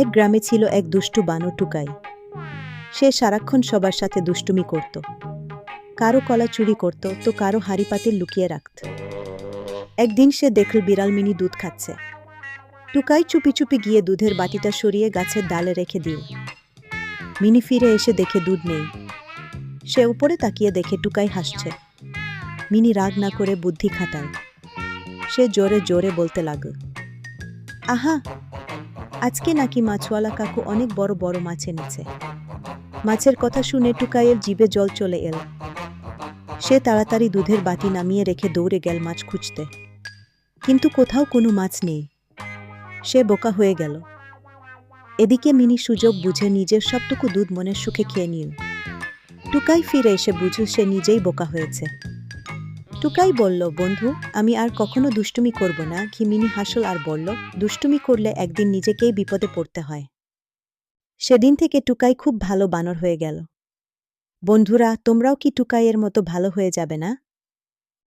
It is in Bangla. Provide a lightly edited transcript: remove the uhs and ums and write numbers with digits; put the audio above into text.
এক গ্রামে ছিল এক দুষ্টু বানর টুকাই। সে সারাক্ষণ সবার সাথে দুষ্টুমি করত। কারো কলা চুরি করত তো কারো হাঁড়ি পাতিল লুকিয়ে রাখত। একদিন সে দেখল বিড়াল মিনি দুধ খাচ্ছে। টুকাই চুপি চুপি গিয়ে দুধের বাটিটা সরিয়ে গাছের ডালে রেখে দিল। মিনি ফিরে এসে দেখে দুধ নেই। সে উপরে তাকিয়ে দেখে টুকাই হাসছে। মিনি রাগ না করে বুদ্ধি খাটায়। সে জোরে জোরে বলতে লাগল, আহা, আজকে নাকি মাছওয়ালা কাকু অনেক বড় বড় মাছ এনেছে। মাছের কথা শুনে টুকাইয়ের জিভে জল চলে এল। সে তাড়াতাড়ি দুধের বাটি নামিয়ে রেখে দৌড়ে গেল মাছ খুঁজতে। কিন্তু কোথাও কোনো মাছ নেই। সে বোকা হয়ে গেল। এদিকে মিনি সুযোগ বুঝে নিজের সবটুকু দুধ মনের সুখে খেয়ে নিল। টুকাই ফিরে এসে বুঝল সে নিজেই বোকা হয়েছে। টুকাই বলল, বন্ধু, আমি আর কখনো দুষ্টুমি করব না। মিনি হাসল আর বলল, দুষ্টুমি করলে একদিন নিজেকেই বিপদে পড়তে হয়। সেদিন থেকে টুকাই খুব ভালো বানর হয়ে গেল। বন্ধুরা, তোমরাও কি টুকাইয়ের মতো ভালো হয়ে যাবে না?